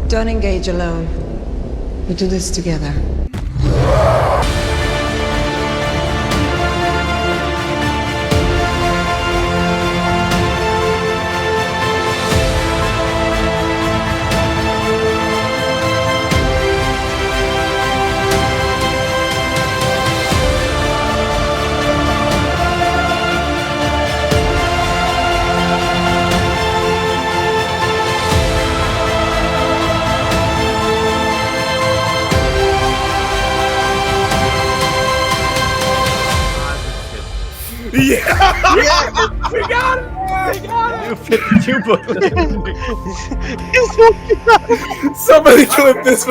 Don't engage alone. We do this together. Yeah. We got it! We got it! New 52 book. Somebody clip this.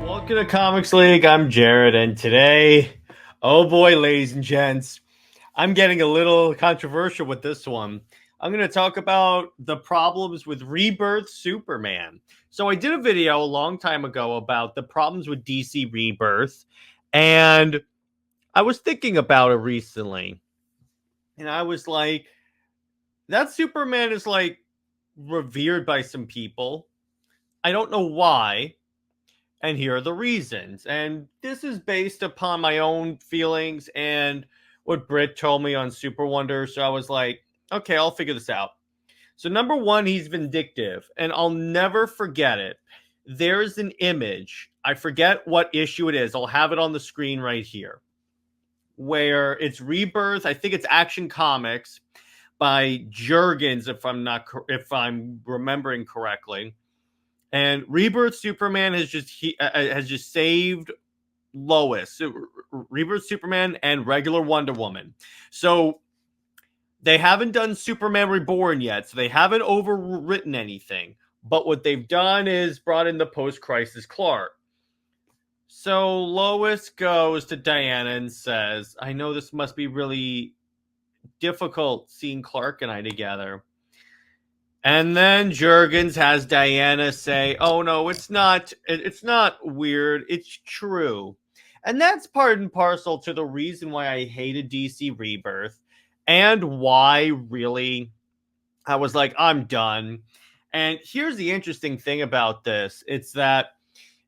Welcome to Comics League. I'm Jared, and today, oh boy, ladies and gents, I'm getting a little controversial with this one. I'm going to talk about the problems with Rebirth Superman. So I did a video a long time ago about the problems with DC Rebirth, and I was thinking about it recently, and I was like, that Superman is like revered by some people. I don't know why, and here are the reasons. And this is based upon my own feelings and what Britt told me on Super Wonder. So I was like, okay, I'll figure this out. So number one, he's vindictive, and I'll never forget it. There's an image. I forget what issue it is. I'll have it on the screen right here, where it's Rebirth. I think it's Action Comics by Jurgens, if I'm remembering correctly. And Rebirth Superman has just saved Lois. Rebirth Superman and regular Wonder Woman. So they haven't done Superman Reborn yet, so they haven't overwritten anything. But what they've done is brought in the post-crisis Clark. So Lois goes to Diana and says, I know this must be really difficult seeing Clark and I together. And then Jurgens has Diana say, oh no, it's not weird, it's true. And that's part and parcel to the reason why I hated DC Rebirth and why really I was like, I'm done. And here's the interesting thing about this. It's that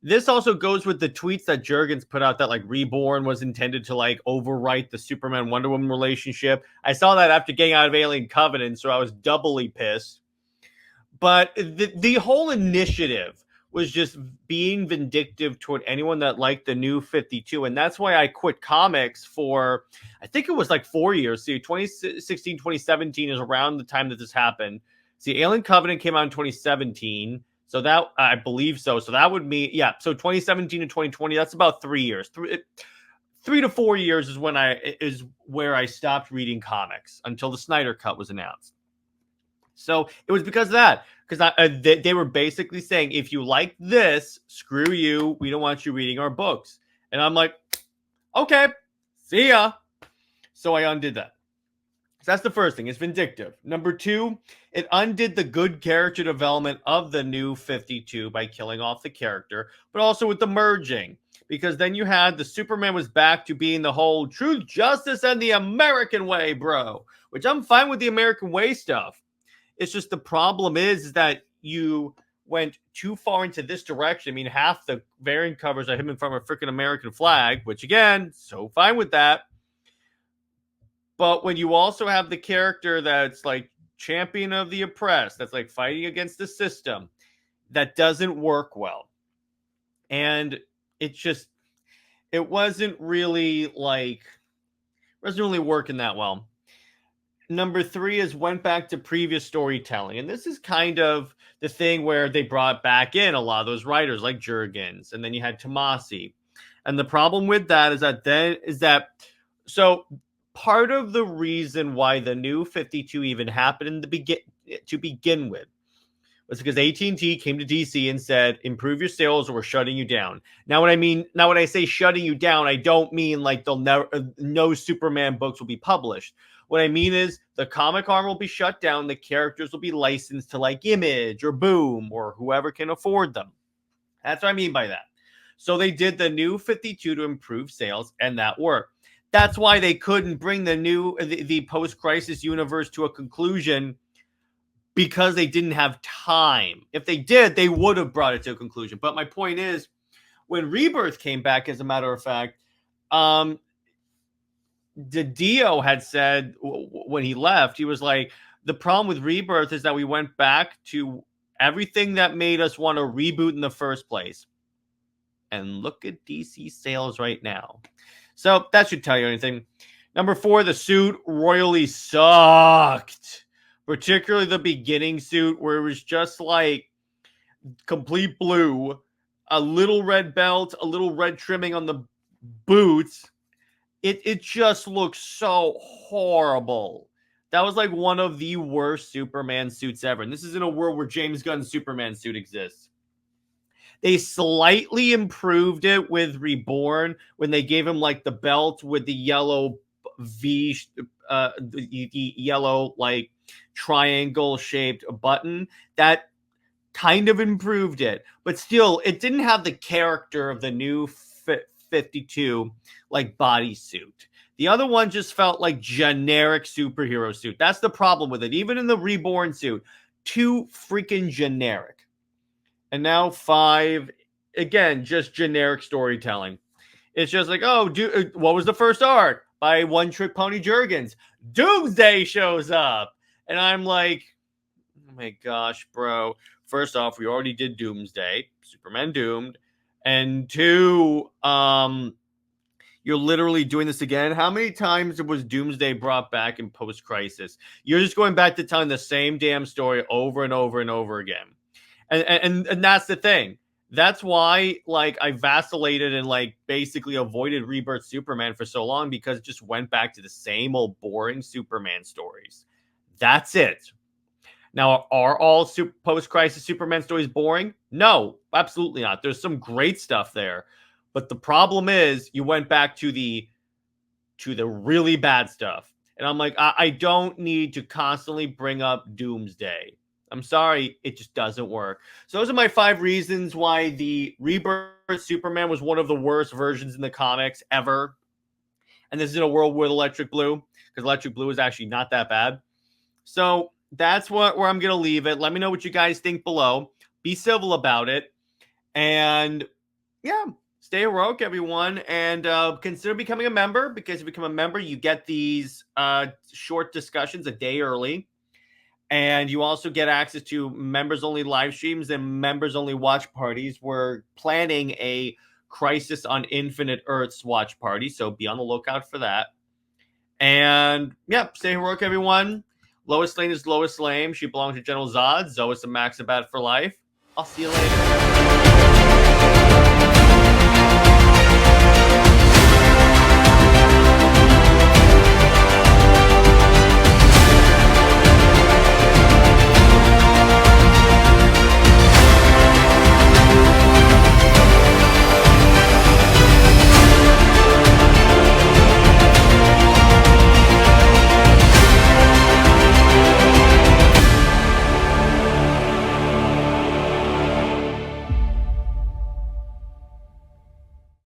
this also goes with the tweets that Jurgens put out that like Reborn was intended to like overwrite the Superman Wonder Woman relationship. I saw that after getting out of Alien Covenant, so I was doubly pissed. But the whole initiative was just being vindictive toward anyone that liked the new 52. And that's why I quit comics for, I think it was like 4 years. See, 2016, 2017 is around the time that this happened. See, Alien Covenant came out in 2017. So that, I believe so. So that would mean, yeah. So 2017 to 2020, that's about 3 years. 3 to 4 years is where I stopped reading comics until the Snyder Cut was announced. So it was because of that. Because they were basically saying, if you like this, screw you. We don't want you reading our books. And I'm like, okay, see ya. So I undid that. So that's the first thing. It's vindictive. Number two, it undid the good character development of the new 52 by killing off the character, but also with the merging. Because then you had the Superman was back to being the whole truth, justice, and the American way, bro. Which I'm fine with the American way stuff. It's just the problem is that you went too far into this direction. I mean, half the variant covers are him in front of a freaking American flag, which again, so fine with that. But when you also have the character that's like champion of the oppressed, that's like fighting against the system, that doesn't work well. And it wasn't really working that well. Number three is went back to previous storytelling. And this is kind of the thing where they brought back in a lot of those writers like Jurgens. And then you had Tomasi. And the problem with that is that so part of the reason why the new 52 even happened to begin with was because AT&T came to DC and said, improve your sales or we're shutting you down. Now, when I say shutting you down, I don't mean like no Superman books will be published. What I mean is the comic arm will be shut down. The characters will be licensed to like Image or Boom or whoever can afford them. That's what I mean by that. So they did the new 52 to improve sales, and that worked. That's why they couldn't bring the post-crisis universe to a conclusion because they didn't have time. If they did, they would have brought it to a conclusion. But my point is, when Rebirth came back, as a matter of fact, Dio had said when he left, he was like, the problem with Rebirth is that we went back to everything that made us want to reboot in the first place. And look at DC sales right now. So that should tell you anything. Number 4, the suit royally sucked. Particularly the beginning suit, where it was just like complete blue, a little red belt, a little red trimming on the boots. It just looks so horrible. That was like one of the worst Superman suits ever. And this is in a world where James Gunn's Superman suit exists. They slightly improved it with Reborn when they gave him like the belt with the yellow V, the yellow like triangle shaped button. That kind of improved it, but still, it didn't have the character of the new 52 like bodysuit. The other one just felt like generic superhero suit. That's the problem with it. Even in the Reborn suit, too freaking generic. And now 5, again, just generic storytelling. It's just like, oh, what was the first arc? By One Trick Pony Jurgens. Doomsday shows up. And I'm like, oh my gosh, bro. First off, we already did Doomsday. Superman doomed. And 2, you're literally doing this again. How many times was Doomsday brought back in post-crisis? You're just going back to telling the same damn story over and over and over again. And that's the thing. That's why, like, I vacillated and, like, basically avoided Rebirth Superman for so long, because it just went back to the same old boring Superman stories. That's it. Now, are all post-crisis Superman stories boring? No, absolutely not. There's some great stuff there. But the problem is you went back to the really bad stuff. And I'm like, I don't need to constantly bring up Doomsday. I'm sorry, it just doesn't work. So those are my 5 reasons why the Rebirth Superman was one of the worst versions in the comics ever. And this is in a world with Electric Blue, because Electric Blue is actually not that bad. So that's where I'm going to leave it. Let me know what you guys think below. Be civil about it. And yeah, stay heroic, everyone. And consider becoming a member, because if you become a member, you get these short discussions a day early. And you also get access to members-only live streams and members-only watch parties. We're planning a Crisis on Infinite Earths watch party, so be on the lookout for that. And yeah, stay heroic, everyone. Lois Lane is Lois Lame. She belongs to General Zod. Zoe is a Maxibat for life. I'll see you later.